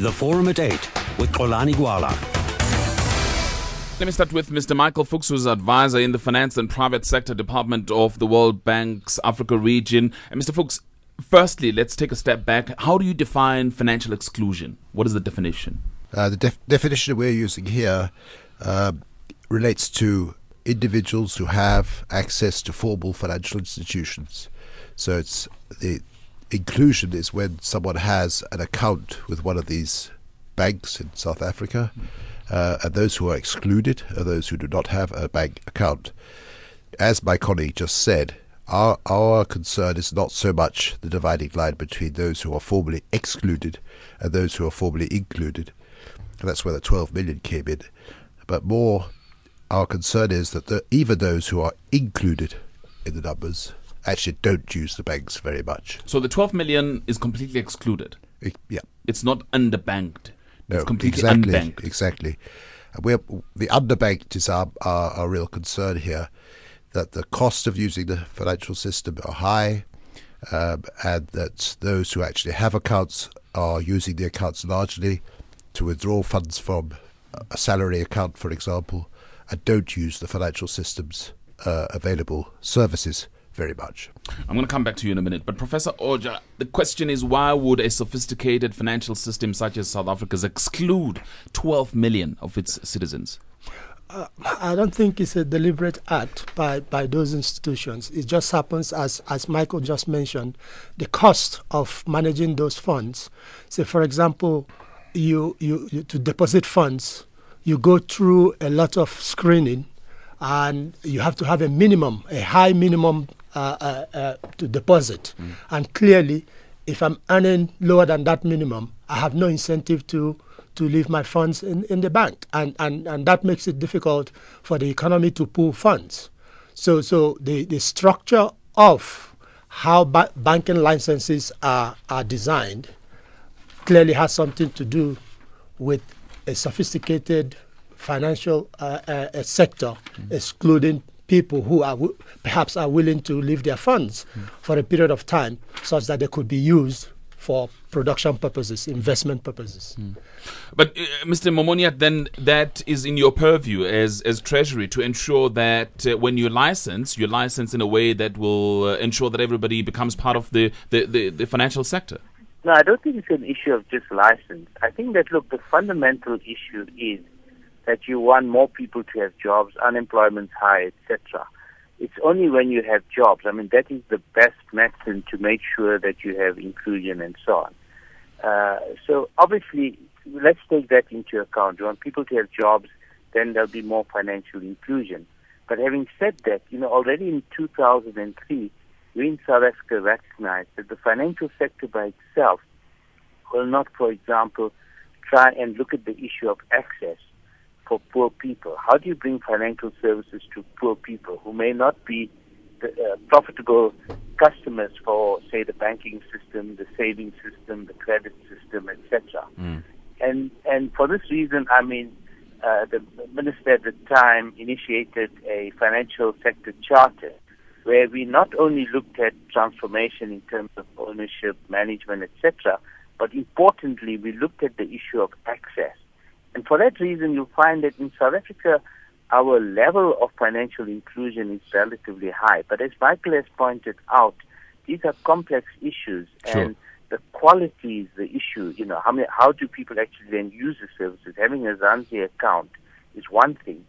The Forum at 8 with Xolani Gwala. Let me start with Mr. Michael Fuchs, who's advisor in the Finance and Private Sector Department of the World Bank's Africa region. And Mr. Fuchs, firstly, let's take a step back. How do you define financial exclusion? What is the definition? The definition we're using here relates to individuals who have access to formal financial institutions. So it's the inclusion is when someone has an account with one of these banks in South Africa, and those who are excluded are those who do not have a bank account. As my colleague just said, our concern is not so much the dividing line between those who are formally excluded and those who are formally included. And that's where the 12 million came in. But more, our concern is that even those who are included in the numbers actually don't use the banks very much. So the 12 million is completely excluded? Yeah. It's not underbanked? No, it's completely exactly, unbanked? Exactly. The underbanked is our real concern here, that the cost of using the financial system are high, and that those who actually have accounts are using the accounts largely to withdraw funds from a salary account, for example, and don't use the financial system's available services very much. I'm going to come back to you in a minute. But Professor Ojah, the question is, why would a sophisticated financial system such as South Africa's exclude 12 million of its citizens? I don't think it's a deliberate act by those institutions. It just happens, as Michael just mentioned, the cost of managing those funds. Say, for example, you to deposit funds, you go through a lot of screening, and you have to have a high minimum to deposit. And clearly, if I'm earning lower than that minimum, I have no incentive to leave my funds in the bank. And that makes it difficult for the economy to pool funds. So the structure of how banking licenses are designed clearly has something to do with a sophisticated financial sector excluding people who perhaps are willing to leave their funds for a period of time such that they could be used for production purposes, investment purposes. But Mr. Momoniat, then that is in your purview as Treasury to ensure that when you license in a way that will ensure that everybody becomes part of the financial sector. No, I don't think it's an issue of just license. I think that, look, the fundamental issue is that you want more people to have jobs, unemployment's high, etc. It's only when you have jobs. I mean, that is the best method to make sure that you have inclusion and so on. So obviously, let's take that into account. You want people to have jobs, then there'll be more financial inclusion. But having said that, already in 2003, we in South Africa recognized that the financial sector by itself will not, for example, try and look at the issue of access for poor people. How do you bring financial services to poor people who may not be profitable customers for, say, the banking system, the savings system, the credit system, etc.? And for this reason, the minister at the time initiated a financial sector charter where we not only looked at transformation in terms of ownership, management, etc., but importantly, we looked at the issue of access. And for that reason, you'll find that in South Africa, our level of financial inclusion is relatively high. But as Michael has pointed out, these are complex issues, and the quality is the issue. How do people actually then use the services? Having a Zanzi account is one thing,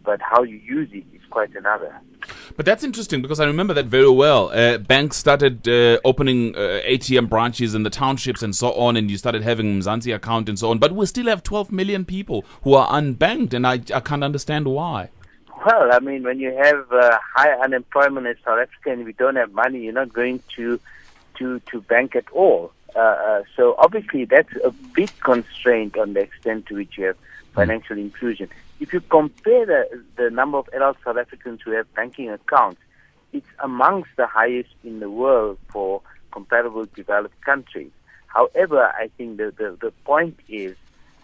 but how you use it is quite another. But that's interesting because I remember that very well. Banks started opening ATM branches in the townships and so on, and you started having Mzansi account and so on. But we still have 12 million people who are unbanked, and I can't understand why. Well, when you have high unemployment in South Africa and we don't have money, you're not going to bank at all. So obviously that's a big constraint on the extent to which you have financial inclusion. If you compare the number of adult South Africans who have banking accounts, it's amongst the highest in the world for comparable developed countries. However, I think the point is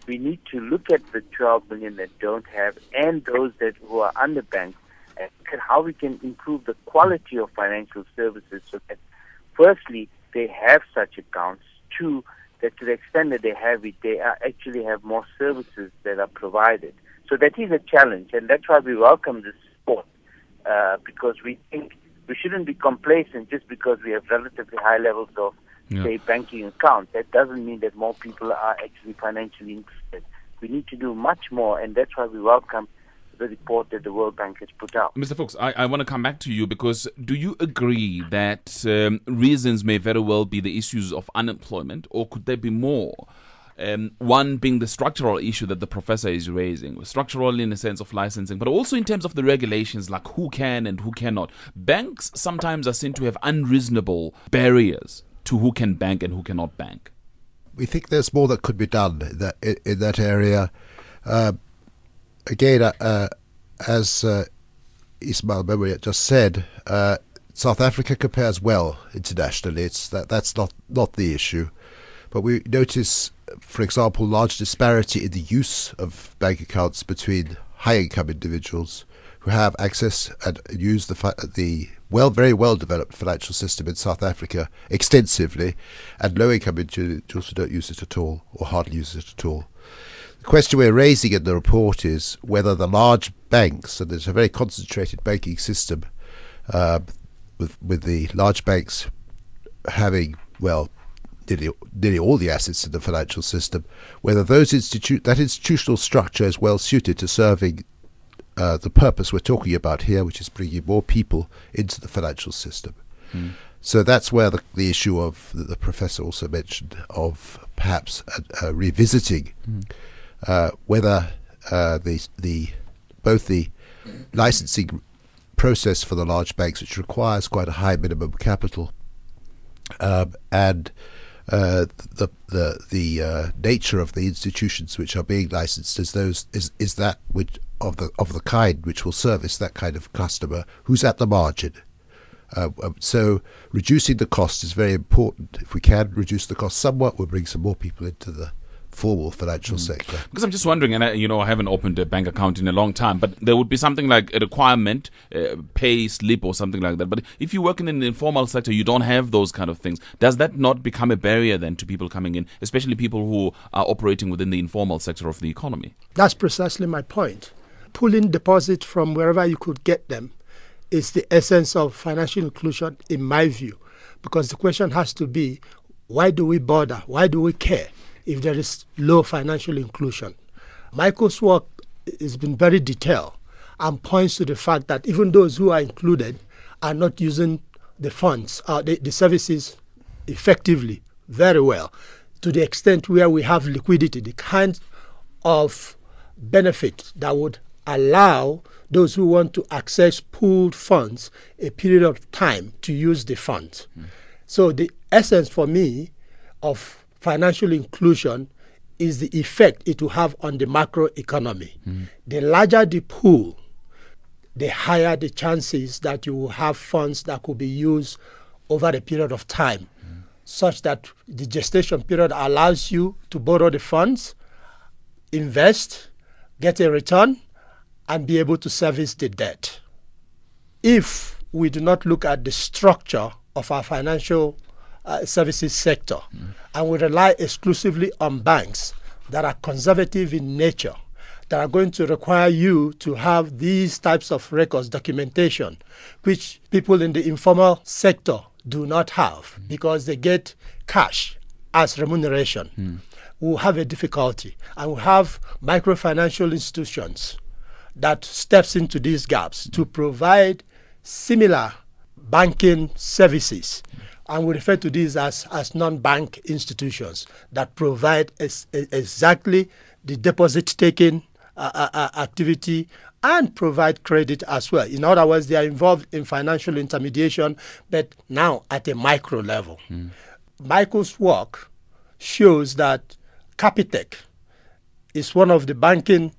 we need to look at the 12 million that don't have and those who are underbanked and look at how we can improve the quality of financial services so that, firstly, they have such accounts. Two, that to the extent that they have it, they actually have more services that are provided. So that is a challenge, and that's why we welcome this support, because we think we shouldn't be complacent just because we have relatively high levels of, say, banking accounts. That doesn't mean that more people are actually financially interested. We need to do much more, and that's why we welcome the report that the World Bank has put out. Mr. Fuchs, I want to come back to you, because do you agree that reasons may very well be the issues of unemployment, or could there be more? One being the structural issue that the professor is raising, structural in the sense of licensing, but also in terms of the regulations, like who can and who cannot. Banks sometimes are seen to have unreasonable barriers to who can bank and who cannot bank. We think there's more that could be done in that area. Again, as Ismail Momoniat just said, South Africa compares well internationally. That's not the issue. But we notice, for example, large disparity in the use of bank accounts between high-income individuals who have access and use the very well-developed financial system in South Africa extensively, and low-income individuals who don't use it at all or hardly use it at all. The question we're raising in the report is whether the large banks, and there's a very concentrated banking system, with the large banks having, well, nearly all the assets in the financial system, whether that institutional structure is well suited to serving the purpose we're talking about here, which is bringing more people into the financial system. So that's where the issue of the professor also mentioned of perhaps revisiting whether both the licensing process for the large banks, which requires quite a high minimum capital, and the nature of the institutions which are being licensed as those is that which of the kind which will service that kind of customer who's at the margin. So reducing the cost is very important. If we can reduce the cost somewhat, we'll bring some more people into the formal financial sector. Because I'm just wondering, and I haven't opened a bank account in a long time, but there would be something like a requirement, pay slip or something like that. But if you work in an informal sector, you don't have those kind of things. Does that not become a barrier then to people coming in, especially people who are operating within the informal sector of the economy? That's precisely my point. Pulling deposits from wherever you could get them is the essence of financial inclusion, in my view, because the question has to be, why do we bother? Why do we care if there is low financial inclusion? Michael's work has been very detailed and points to the fact that even those who are included are not using the funds, the services effectively, very well, to the extent where we have liquidity, the kind of benefit that would allow those who want to access pooled funds a period of time to use the funds. So the essence for me of financial inclusion is the effect it will have on the macroeconomy. The larger the pool, the higher the chances that you will have funds that could be used over a period of time, such that the gestation period allows you to borrow the funds, invest, get a return, and be able to service the debt. If we do not look at the structure of our financial services sector, and we rely exclusively on banks that are conservative in nature, that are going to require you to have these types of records, documentation, which people in the informal sector do not have because they get cash as remuneration, we'll have a difficulty. And we'll have microfinancial institutions that steps into these gaps to provide similar banking services. And we refer to these as non-bank institutions that provide exactly the deposit-taking activity and provide credit as well. In other words, they are involved in financial intermediation, but now at a micro level. Michael's work shows that Capitec is one of the banking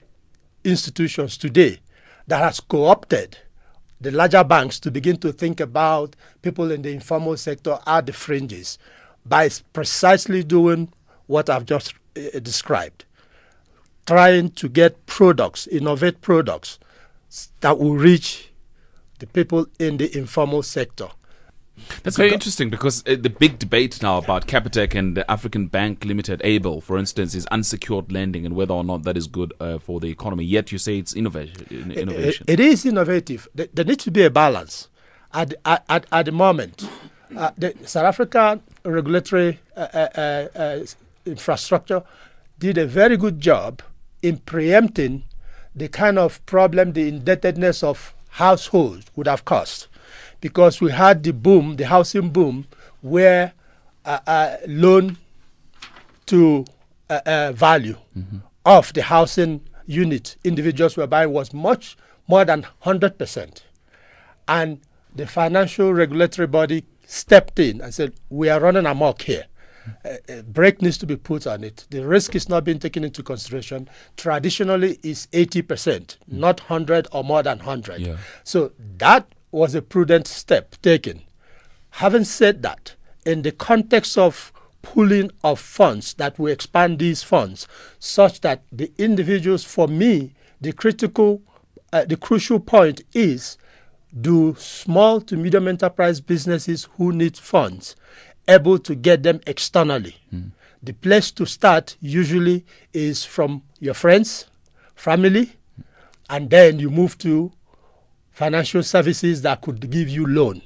institutions today that has co-opted the larger banks to begin to think about people in the informal sector at the fringes by precisely doing what I've just described, trying to get products, innovate products that will reach the people in the informal sector. That's very interesting because the big debate now about Capitec and the African Bank Limited, ABLE, for instance, is unsecured lending and whether or not that is good for the economy. Yet you say it's innovation. It is innovative. There needs to be a balance. At the moment, the South African regulatory infrastructure did a very good job in preempting the kind of problem the indebtedness of households would have caused, because we had the boom, the housing boom, where loan to value of the housing unit individuals were buying was much more than 100%. And the financial regulatory body stepped in and said, we are running amok here. A brake needs to be put on it. The risk is not being taken into consideration. Traditionally, it's 80%, not 100 or more than 100. Yeah. So that was a prudent step taken. Having said that, in the context of pooling of funds, that we expand these funds such that the individuals, for me, the crucial point is, do small to medium enterprise businesses who need funds able to get them externally? The place to start usually is from your friends, family, and then you move to financial services that could give you loan.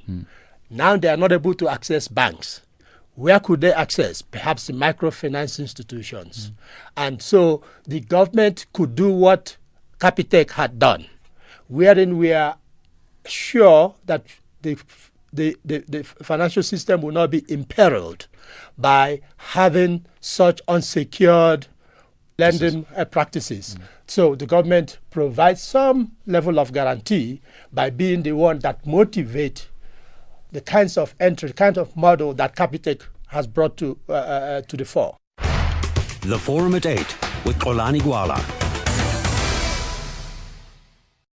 Now they are not able to access banks. Where could they access? Perhaps the microfinance institutions. And so the government could do what Capitec had done, wherein we are sure that the financial system will not be imperiled by having such unsecured lending practices. So the government provides some level of guarantee by being the one that motivate the kinds of entry, kind of model that Capitec has brought to the fore. The Forum at 8 with Xolani Gwala.